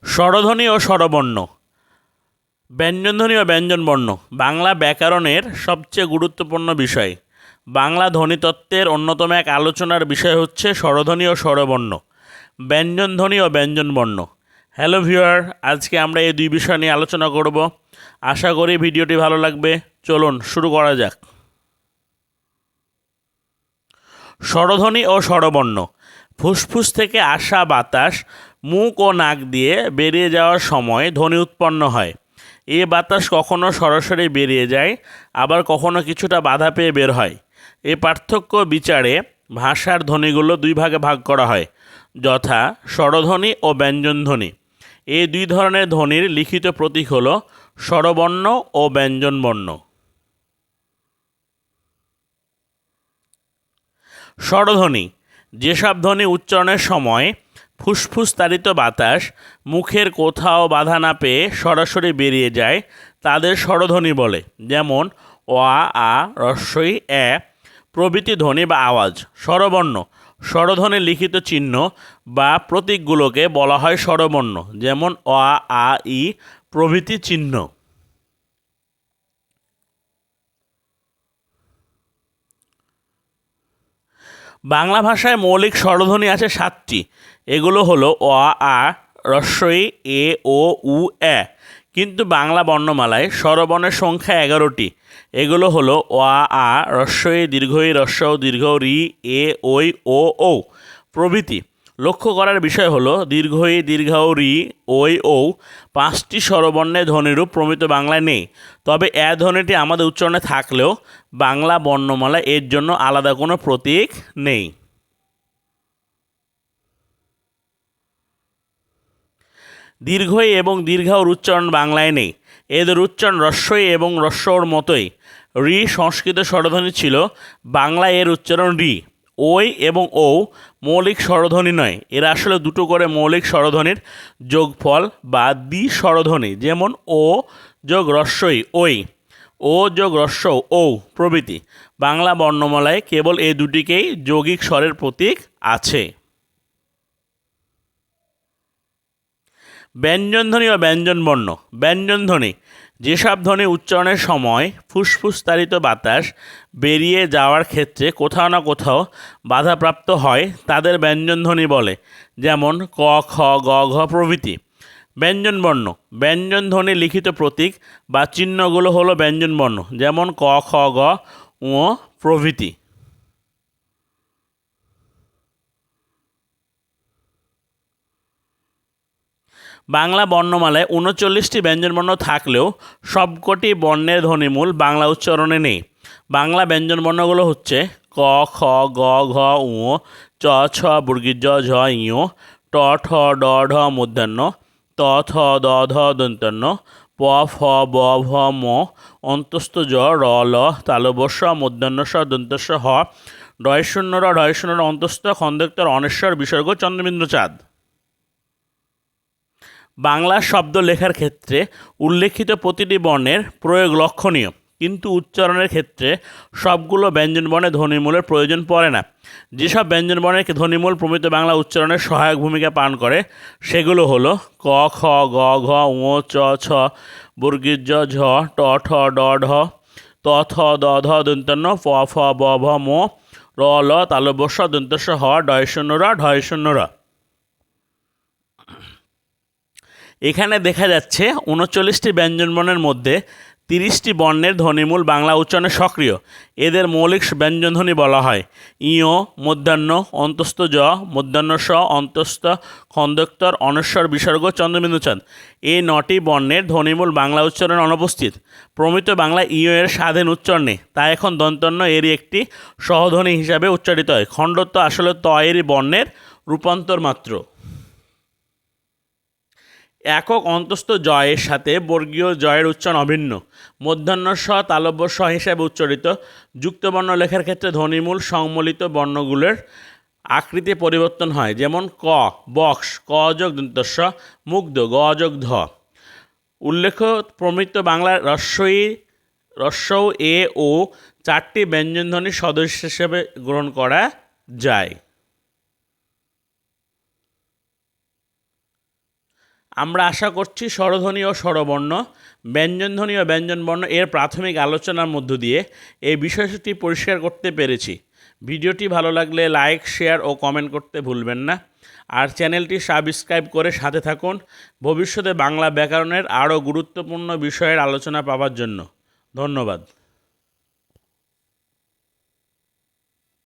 স্বরধ্বনি ও স্বরবর্ণ, ব্যঞ্জনধ্বনি ও ব্যঞ্জনবর্ণ বাংলা ব্যাকরণের সবচেয়ে গুরুত্বপূর্ণ বিষয়। বাংলা ধ্বনিতত্ত্বের অন্যতম এক আলোচনার বিষয় হচ্ছে স্বরধ্বনি ও স্বরবর্ণ, ব্যঞ্জনধ্বনি ও ব্যঞ্জনবর্ণ। হ্যালো ভিউয়ার, আজকে আমরা এই দুই বিষয় নিয়ে আলোচনা করব। আশা করি ভিডিওটি ভালো লাগবে। চলুন শুরু করা যাক। স্বরধ্বনি ও স্বরবর্ণ, ফুসফুস থেকে আসা বাতাস মুখ ও নাক দিয়ে বেরিয়ে যাওয়ার সময় ধ্বনি উৎপন্ন হয়। এই বাতাস কখনো সরাসরি বেরিয়ে যায়, আবার কখনো কিছুটা বাধা পেয়ে বের হয়। এই পার্থক্য বিচারে ভাষার ধ্বনিগুলো দুই ভাগে ভাগ করা হয়, যথা স্বরধ্বনি ও ব্যঞ্জনধ্বনি। এই দুই ধরনের ধ্বনির লিখিত প্রতীক হল স্বরবর্ণ ও ব্যঞ্জনবর্ণ। স্বরধ্বনি, যেসব ধ্বনি উচ্চারণের সময় ফুসফুস তাড়িত বাতাস মুখের কোথাও বাধা না পেয়ে সরাসরি বেরিয়ে যায় তাদের স্বরধ্বনি বলে, যেমন অ, আ, ই, এ প্রভৃতি ধ্বনি বা আওয়াজ। স্বরবর্ণ, স্বরধ্বনির লিখিত চিহ্ন বা প্রতীকগুলোকে বলা হয় স্বরবর্ণ, যেমন অ, আ, ই প্রভৃতি চিহ্ন। বাংলা ভাষায় মৌলিক স্বরধ্বনি আছে 7টি। এগুলো হলো অ, আ, ই, এ, ও, উ, এ। কিন্তু বাংলা বর্ণমালায় স্বরবর্ণের সংখ্যা 11টি। এগুলো হলো অ, আ, ই, দীর্ঘ ই, দীর্ঘ রি, এ, ওই, ও প্রভৃতি। লক্ষ্য করার বিষয় হলো দীর্ঘ ই, দীর্ঘ রি, ওই, ও 5টি স্বরবর্ণের ধ্বনিরূপ প্রমিত বাংলায় নেই। তবে এ ধ্বনিটি আমাদের উচ্চারণে থাকলেও বাংলা বর্ণমালা এর জন্য আলাদা কোনো প্রতীক নেই। দীর্ঘ ই এবং দীর্ঘর উচ্চারণ বাংলায় নেই। এদের উচ্চারণ ই এবং র মতোই। রি সংস্কৃত স্বরধ্বনি ছিল, বাংলায় এর উচ্চারণ রি। ওই এবং ও মৌলিক স্বরধ্বনি নয়, এরা আসলে দুটো করে মৌলিক স্বরধ্বনির যোগফল বা দ্বি স্বরধ্বনি, যেমন ও যোগ ই ওই, ও যোগ ও প্রভৃতি। বাংলা বর্ণমালায় কেবল এই দুটিকেই যৌগিক স্বরের প্রতীক আছে। ব্যঞ্জনধ্বনি ও ব্যঞ্জনবর্ণ, ব্যঞ্জনধ্বনি, যেসব ধ্বনি উচ্চারণের সময় ফুসফুস তাড়িত বাতাস বেরিয়ে যাওয়ার ক্ষেত্রে কোথাও না কোথাও বাধাপ্রাপ্ত হয় তাদের ব্যঞ্জনধ্বনি বলে, যেমন ক, খ, গ, ঘ প্রভৃতি। ব্যঞ্জনবর্ণ, ব্যঞ্জনধ্বনি লিখিত প্রতীক বা চিহ্নগুলো হলো ব্যঞ্জনবর্ণ, যেমন ক, খ, গ, ঙ প্রভৃতি। বাংলা বর্ণমালায় 39টি ব্যঞ্জনবর্ণ থাকলেও সবকটি বর্ণের ধ্বনিমূল বাংলা উচ্চারণে নেই। বাংলা ব্যঞ্জনবর্ণগুলো হচ্ছে ক, খ, গ, ঘ, ঙ, চ, ছ, জ, ঝ, ঞ, ট, ঠ, ড, ঢ মূর্ধন্য, ত, থ, দ, ধ দন্ত্যন্ন, প, ফ, ব, ভ, ম অন্তস্থ জ, র, ল তালব্য মূর্ধন্য স দন্তস্ব হ, ঢয়শূন্য র, অন্তস্থ খন্দেক্তর অনেশ্বর বিসর্গ চন্দ্রবিন্দু চাঁদ। বাংলা শব্দ লেখার ক্ষেত্রে উল্লেখিত প্রতিটি বর্ণের প্রয়োগ লক্ষণীয়, কিন্তু উচ্চারণের ক্ষেত্রে সবগুলো ব্যঞ্জনবর্ণের ধ্বনিমূলের প্রয়োজন পড়ে না। যেসব ব্যঞ্জনবর্ণের ধ্বনিমূল প্রমিত বাংলা উচ্চারণের সহায়ক ভূমিকা পালন করে সেগুলো হলো ক, খ, গ, ঘ, ঙ, চ, ছ, জ, ঝ, ট, ঠ, ড, ঢ, ত, থ, দ, ধ দন্ত্যন্ন, প, ফ, ব, ভ, ম, র, ল তালব্য শ দন্তস্ব হ, ঢয়শূন্য র। এখানে দেখা যাচ্ছে 39টি ব্যঞ্জনবর্ণের মধ্যে 30টি বর্ণের ধ্বনিমূল বাংলা উচ্চারণে সক্রিয়। এদের মৌলিক ব্যঞ্জনধ্বনি বলা হয় ইয়, মূর্ধন্য, অন্তস্থ জ, মূর্ধন্য স, অন্তস্থ খন্দেক্তর অনস্বর বিসর্গ চন্দ্রবিন্দু চাঁদ। এই 9টি বর্ণের ধ্বনিমূল বাংলা উচ্চারণে অনুপস্থিত। প্রমিত বাংলা ইয় এর স্বাধীন উচ্চারণে তা এখন দন্তন্য এরই একটি সহধ্বনি হিসাবে উচ্চারিত হয়। খণ্ডত্ব আসলে ত এরই বর্ণের রূপান্তর মাত্র। একক অন্তস্থ জয়ের সাথে বর্গীয় জয়ের উচ্চারণ অভিন্ন। মূর্ধন্য স তালব্য স হিসাবে উচ্চারিত যুক্তবর্ণ লেখার ক্ষেত্রে ধ্বনিমূল সংমলিত বর্ণগুলোর আকৃতি পরিবর্তন হয়, যেমন ক বক্স, ক যোগ দন্তস্ব, মুগ্ধ, গ যোগ ধ। উল্লেখ্য প্রমিত বাংলার রস্বৌ এ ও 4টি ব্যঞ্জনধ্বনির সদস্য হিসেবে গ্রহণ করা যায়। আমরা আশা করছি স্বরধ্বনি ও স্বরবর্ণ, ব্যঞ্জনধ্বনি ও ব্যঞ্জনবর্ণ এর প্রাথমিক আলোচনার মধ্য দিয়ে এই বিষয়টি পরিষ্কার করতে পেরেছি। ভিডিওটি ভালো লাগলে লাইক, শেয়ার ও কমেন্ট করতে ভুলবেন না। আর চ্যানেলটি সাবস্ক্রাইব করে সাথে থাকুন ভবিষ্যতে বাংলা ব্যাকরণের আরও গুরুত্বপূর্ণ বিষয়ের আলোচনা পাওয়ার জন্য। ধন্যবাদ।